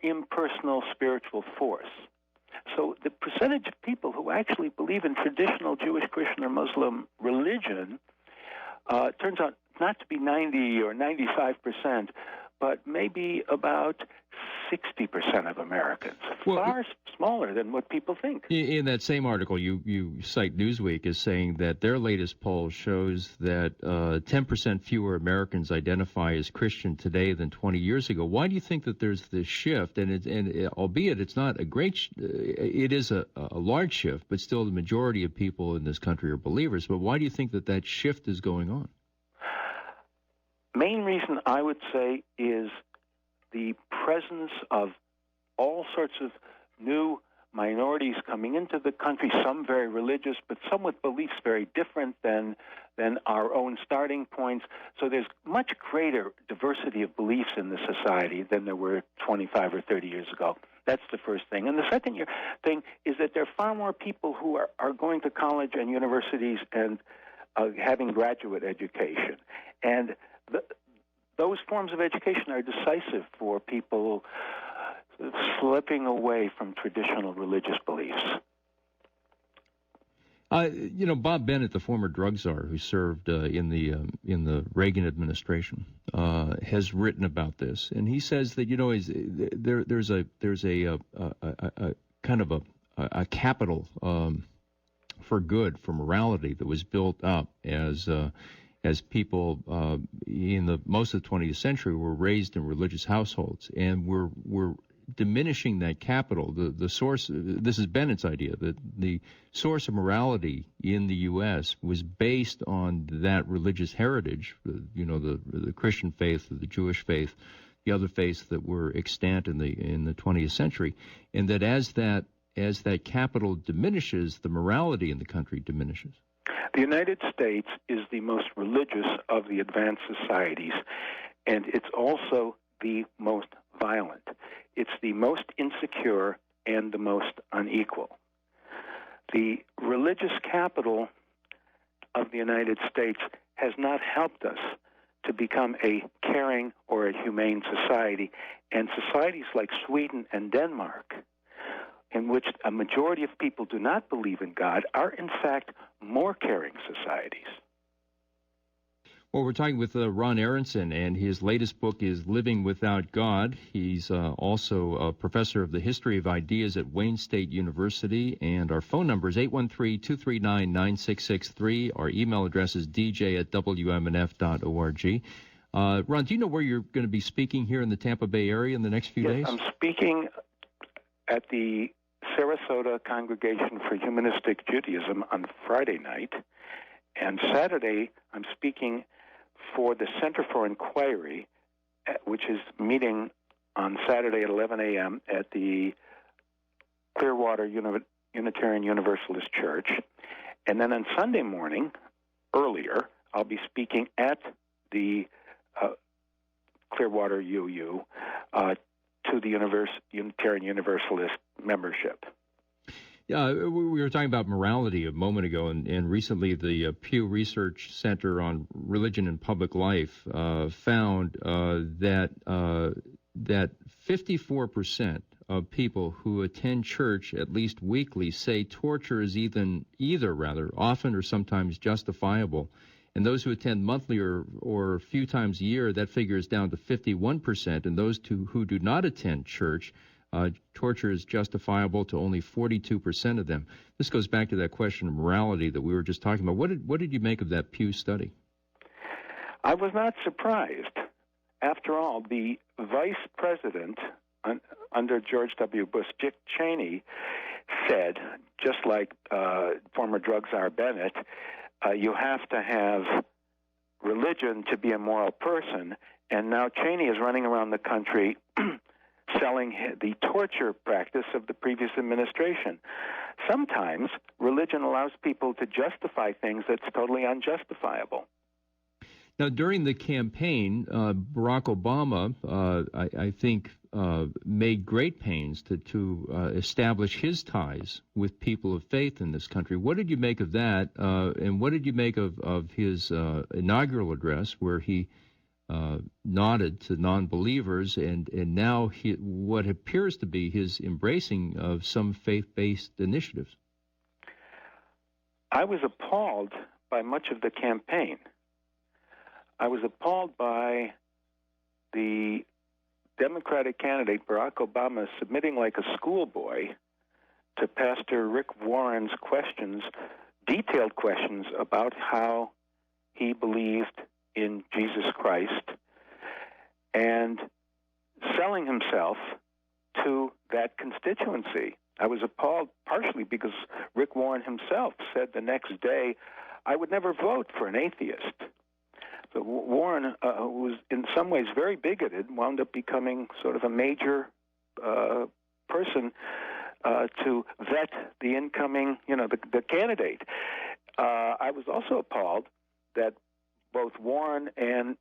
impersonal spiritual force. So the percentage of people who actually believe in traditional Jewish, Christian, or Muslim religion turns out not to be 90 or 95%, but maybe about 60% of Americans. Far smaller than what people think. In that same article, you cite Newsweek as saying that their latest poll shows that 10% fewer Americans identify as Christian today than 20 years ago. Why do you think that there's this shift? And albeit it's not a great, it is a large shift, but still the majority of people in this country are believers. But why do you think that that shift is going on? Main reason, I would say, is the presence of all sorts of new minorities coming into the country, some very religious, but some with beliefs very different than our own starting points. So there's much greater diversity of beliefs in the society than there were 25 or 30 years ago. That's the first thing. And the second thing is that there are far more people who are going to college and universities and having graduate education. And those forms of education are decisive for people slipping away from traditional religious beliefs. Bob Bennett, the former drug czar who served in the Reagan administration, has written about this, and he says that there's a kind of a capital for good, for morality that was built up as people in most of the 20th century were raised in religious households, and we're diminishing that capital. The source, this is Bennett's idea, that the source of morality in the U.S. was based on that religious heritage, the Christian faith, the Jewish faith, the other faiths that were extant in the 20th century, and that as that capital diminishes, the morality in the country diminishes. The United States is the most religious of the advanced societies, and it's also the most violent. It's the most insecure and the most unequal. The religious capital of the United States has not helped us to become a caring or a humane society, and societies like Sweden and Denmark, in which a majority of people do not believe in God, are in fact more caring societies. Well, we're talking with Ron Aronson, and his latest book is Living Without God. He's also a professor of the history of ideas at Wayne State University, and our phone number is 813-239-9663. Our email address is dj@wmnf.org. Ron, do you know where you're going to be speaking here in the Tampa Bay area in the next few days? I'm speaking at the Sarasota Congregation for Humanistic Judaism on Friday night, and Saturday I'm speaking for the Center for Inquiry, which is meeting on Saturday at 11 a.m. at the Clearwater Unitarian Universalist Church. And then on Sunday morning, earlier, I'll be speaking at the Clearwater UU to the Unitarian Universalist membership. Yeah, we were talking about morality a moment ago, and recently the Pew Research Center on Religion and Public Life found that 54% of people who attend church at least weekly say torture is either often or sometimes justifiable. And those who attend monthly or a few times a year, that figure is down to 51%. And those who do not attend church, torture is justifiable to only 42% of them. This goes back to that question of morality that we were just talking about. What did you make of that Pew study? I was not surprised. After all, the vice president under George W. Bush, Dick Cheney, said, just like former drug czar Bennett, you have to have religion to be a moral person. And now Cheney is running around the country selling the torture practice of the previous administration. Sometimes religion allows people to justify things that's totally unjustifiable. Now, during the campaign, Barack Obama, I think, made great pains to establish his ties with people of faith in this country. What did you make of that, and what did you make of his inaugural address, where he nodded to non-believers, and now what appears to be his embracing of some faith-based initiatives. I was appalled by much of the campaign. I was appalled by the Democratic candidate, Barack Obama, submitting like a schoolboy to Pastor Rick Warren's questions, detailed questions about how he believed in Jesus Christ, and selling himself to that constituency. I was appalled partially because Rick Warren himself said the next day, I would never vote for an atheist. So Warren, who was in some ways very bigoted, wound up becoming sort of a major person to vet the incoming, the candidate. I was also appalled that both Warren and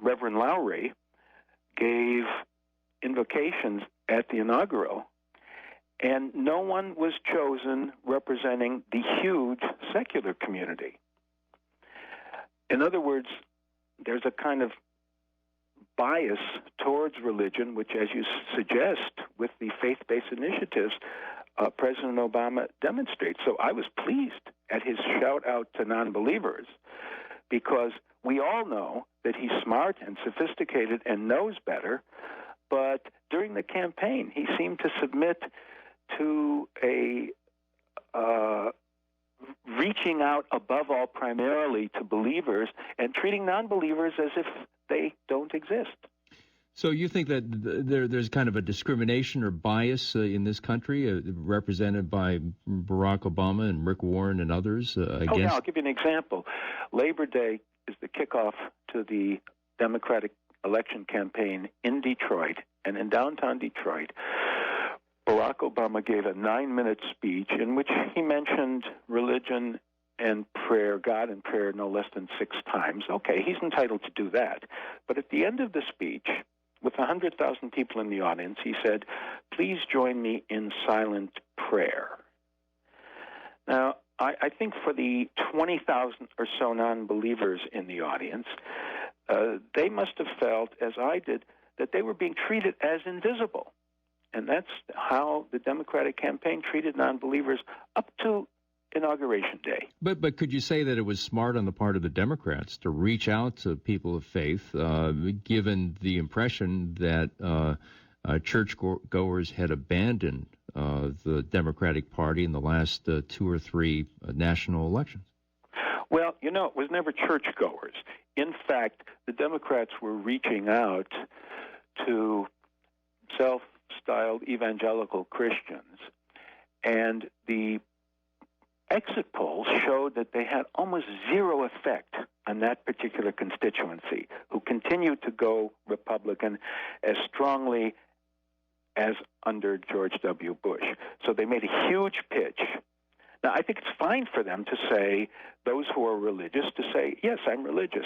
Reverend Lowry gave invocations at the inaugural, and no one was chosen representing the huge secular community. In other words, there's a kind of bias towards religion, which, as you suggest, with the faith-based initiatives, President Obama demonstrates. So I was pleased at his shout-out to non-believers, because we all know that he's smart and sophisticated and knows better, but during the campaign, he seemed to submit to a reaching out above all primarily to believers and treating non-believers as if they don't exist. So you think that there's kind of a discrimination or bias in this country represented by Barack Obama and Rick Warren and others against? Oh, yeah, I'll give you an example. Labor Day is the kickoff to the Democratic election campaign in Detroit, and in downtown Detroit, Barack Obama gave a 9-minute speech in which he mentioned religion and prayer, God and prayer, no less than 6 times. Okay, he's entitled to do that. But at the end of the speech, with 100,000 people in the audience, he said, please join me in silent prayer. Now, I think for the 20,000 or so non-believers in the audience, they must have felt, as I did, that they were being treated as invisible. And that's how the Democratic campaign treated non-believers up to Inauguration Day. But could you say that it was smart on the part of the Democrats to reach out to people of faith, given the impression that churchgoers had abandoned the Democratic Party in the last 2 or 3 national elections? Well, it was never churchgoers. In fact, the Democrats were reaching out to self-styled evangelical Christians, and the exit polls showed that they had almost zero effect on that particular constituency, who continued to go Republican as strongly as under George W. Bush. So they made a huge pitch. Now, I think it's fine for them to say, those who are religious, to say, yes, I'm religious.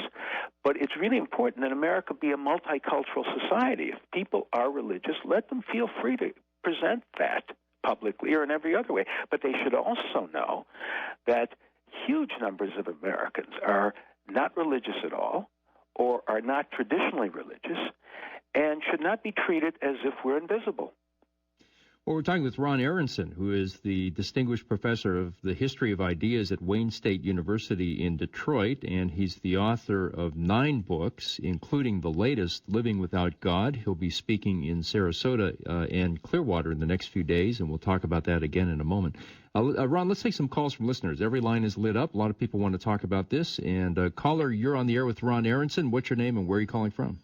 But it's really important that America be a multicultural society. If people are religious, let them feel free to present that publicly or in every other way. But they should also know that huge numbers of Americans are not religious at all, or are not traditionally religious, and should not be treated as if we're invisible. Well, we're talking with Ron Aronson, who is the Distinguished Professor of the History of Ideas at Wayne State University in Detroit, and he's the author of 9 books, including the latest, Living Without God. He'll be speaking in Sarasota and Clearwater in the next few days, and we'll talk about that again in a moment. Ron, let's take some calls from listeners. Every line is lit up. A lot of people want to talk about this. And caller, you're on the air with Ron Aronson. What's your name and where are you calling from?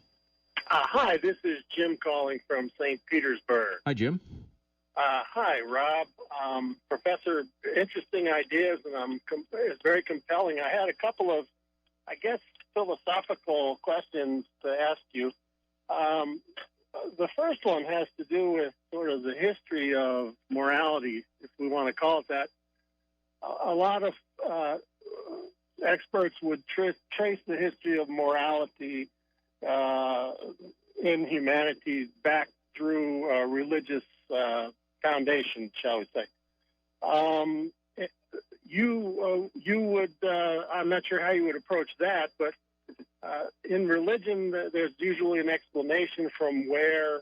Hi, this is Jim calling from St. Petersburg. Hi, Jim. Hi, Rob. Professor, interesting ideas, and it's very compelling. I had a couple of, I guess, philosophical questions to ask you. The first one has to do with sort of the history of morality, if we want to call it that. A lot of experts would trace the history of morality in humanity back through religious foundation, shall we say. You would, I'm not sure how you would approach that, but in religion, there's usually an explanation from where